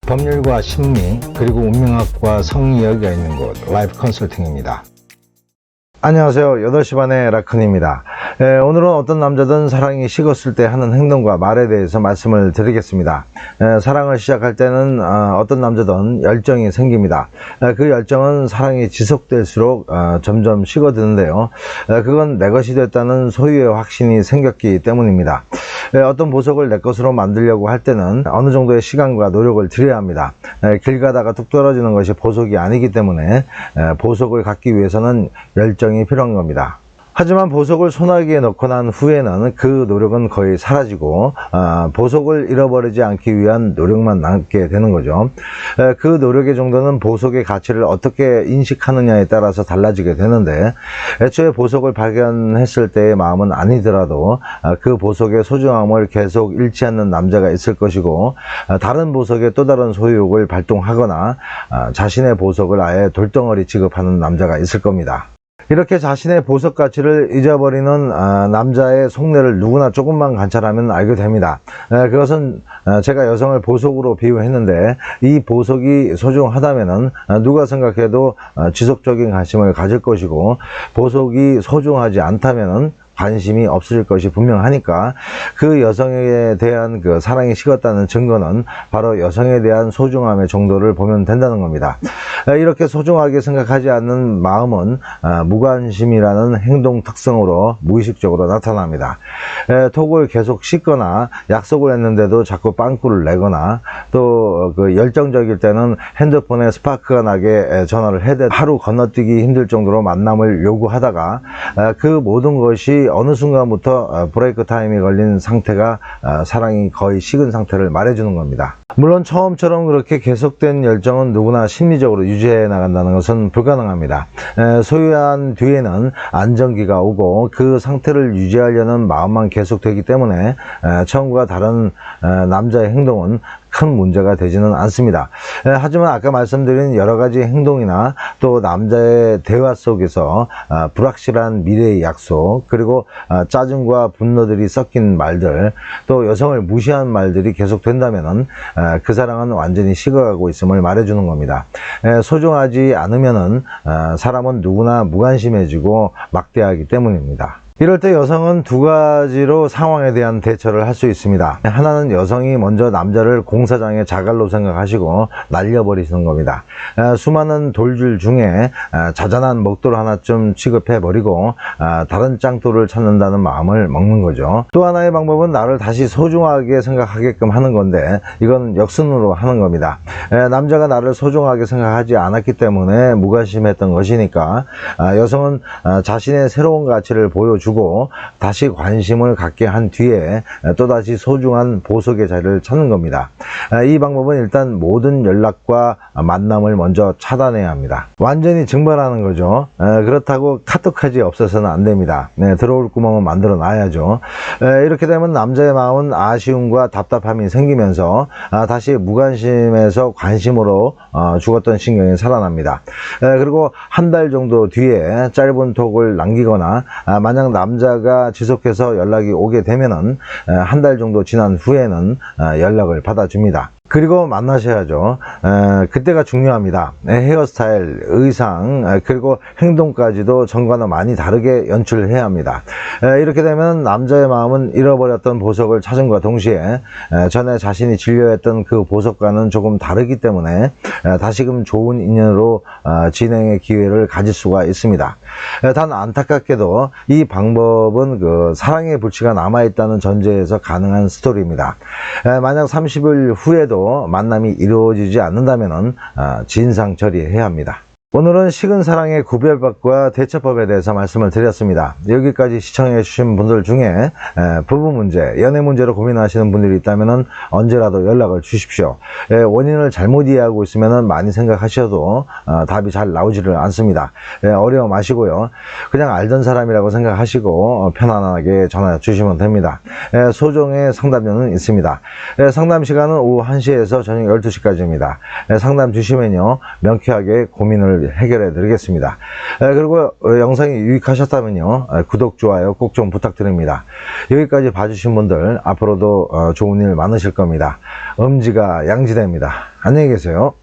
법률과 심리 그리고 운명학과 성이야기가 있는 곳 라이프 컨설팅입니다. 안녕하세요. 8시 반의 라쿤입니다. 오늘은 어떤 남자든 사랑이 식었을 때 하는 행동과 말에 대해서 말씀을 드리겠습니다. 사랑을 시작할 때는 어떤 남자든 열정이 생깁니다. 그 열정은 사랑이 지속될수록 점점 식어드는데요. 그건 내 것이 됐다는 소유의 확신이 생겼기 때문입니다. 어떤 보석을 내 것으로 만들려고 할 때는 어느 정도의 시간과 노력을 들여야 합니다. 길 가다가 뚝 떨어지는 것이 보석이 아니기 때문에 보석을 갖기 위해서는 열정이 필요한 겁니다. 하지만 보석을 소나기에 넣고 난 후에는 그 노력은 거의 사라지고 보석을 잃어버리지 않기 위한 노력만 남게 되는 거죠. 그 노력의 정도는 보석의 가치를 어떻게 인식하느냐에 따라서 달라지게 되는데, 애초에 보석을 발견했을 때의 마음은 아니더라도 그 보석의 소중함을 계속 잃지 않는 남자가 있을 것이고, 다른 보석의 또 다른 소유욕을 발동하거나 자신의 보석을 아예 돌덩어리 취급하는 남자가 있을 겁니다. 이렇게 자신의 보석 가치를 잊어버리는 남자의 속내를 누구나 조금만 관찰하면 알게 됩니다. 그것은 제가 여성을 보석으로 비유했는데, 이 보석이 소중하다면은 누가 생각해도 지속적인 관심을 가질 것이고, 보석이 소중하지 않다면은 관심이 없을 것이 분명하니까 그 여성에 대한 그 사랑이 식었다는 증거는 바로 여성에 대한 소중함의 정도를 보면 된다는 겁니다. 이렇게 소중하게 생각하지 않는 마음은 무관심이라는 행동 특성으로 무의식적으로 나타납니다. 톡을 계속 씻거나 약속을 했는데도 자꾸 빵꾸를 내거나, 또 그 열정적일 때는 핸드폰에 스파크가 나게 전화를 해대 하루 건너뛰기 힘들 정도로 만남을 요구하다가 그 모든 것이 어느 순간부터 브레이크 타임이 걸린 상태가 사랑이 거의 식은 상태를 말해주는 겁니다. 물론 처음처럼 그렇게 계속된 열정은 누구나 심리적으로 유지해 나간다는 것은 불가능합니다. 소유한 뒤에는 안정기가 오고 그 상태를 유지하려는 마음만 계속되기 때문에 처음과 다른 남자의 행동은 큰 문제가 되지는 않습니다. 하지만 아까 말씀드린 여러 가지 행동이나 또 남자의 대화 속에서 불확실한 미래의 약속, 그리고 짜증과 분노들이 섞인 말들, 또 여성을 무시한 말들이 계속된다면은 그 사랑은 완전히 식어가고 있음을 말해주는 겁니다. 소중하지 않으면은 사람은 누구나 무관심해지고 막대하기 때문입니다. 이럴 때 여성은 두 가지로 상황에 대한 대처를 할 수 있습니다. 하나는 여성이 먼저 남자를 공사장의 자갈로 생각하시고 날려버리시는 겁니다. 수많은 돌줄 중에 자잘한 먹돌 하나쯤 취급해버리고 다른 짱돌을 찾는다는 마음을 먹는 거죠. 또 하나의 방법은 나를 다시 소중하게 생각하게끔 하는 건데, 이건 역순으로 하는 겁니다. 남자가 나를 소중하게 생각하지 않았기 때문에 무관심했던 것이니까 여성은 자신의 새로운 가치를 보여주고 다시 관심을 갖게 한 뒤에 또다시 소중한 보석의 자리를 찾는 겁니다. 이 방법은 일단 모든 연락과 만남을 먼저 차단해야 합니다. 완전히 증발하는 거죠. 그렇다고 카톡까지 없어서는 안 됩니다. 들어올 구멍은 만들어 놔야죠. 이렇게 되면 남자의 마음은 아쉬움과 답답함이 생기면서 다시 무관심에서 관심으로 죽었던 신경이 살아납니다. 그리고 한 달 정도 뒤에 짧은 톡을 남기거나, 만약 남자가 지속해서 연락이 오게 되면은 한 달 정도 지난 후에는 연락을 받아줍니다. 그리고 만나셔야죠. 그때가 중요합니다. 헤어스타일, 의상, 그리고 행동까지도 전과는 많이 다르게 연출을 해야 합니다. 이렇게 되면 남자의 마음은 잃어버렸던 보석을 찾음과 동시에 전에 자신이 진료했던 그 보석과는 조금 다르기 때문에 다시금 좋은 인연으로 진행의 기회를 가질 수가 있습니다. 단 안타깝게도 이 방법은 그 사랑의 불씨가 남아있다는 전제에서 가능한 스토리입니다. 만약 30일 후에도 만남이 이루어지지 않는다면 진상 처리해야 합니다. 오늘은 식은 사랑의 구별법과 대처법에 대해서 말씀을 드렸습니다. 여기까지 시청해 주신 분들 중에 부부 문제, 연애 문제로 고민하시는 분들이 있다면 언제라도 연락을 주십시오. 원인을 잘못 이해하고 있으면 많이 생각하셔도 답이 잘 나오지를 않습니다. 어려워 마시고요. 그냥 알던 사람이라고 생각하시고 편안하게 전화 주시면 됩니다. 소정의 상담료는 있습니다. 상담 시간은 오후 1시에서 저녁 12시까지입니다. 상담 주시면요, 명쾌하게 고민을 고민을 해결해 드리겠습니다. 그리고 영상이 유익하셨다면요, 구독, 좋아요 꼭 좀 부탁드립니다. 여기까지 봐주신 분들 앞으로도 좋은 일 많으실 겁니다. 엄지가 양지대입니다. 안녕히 계세요.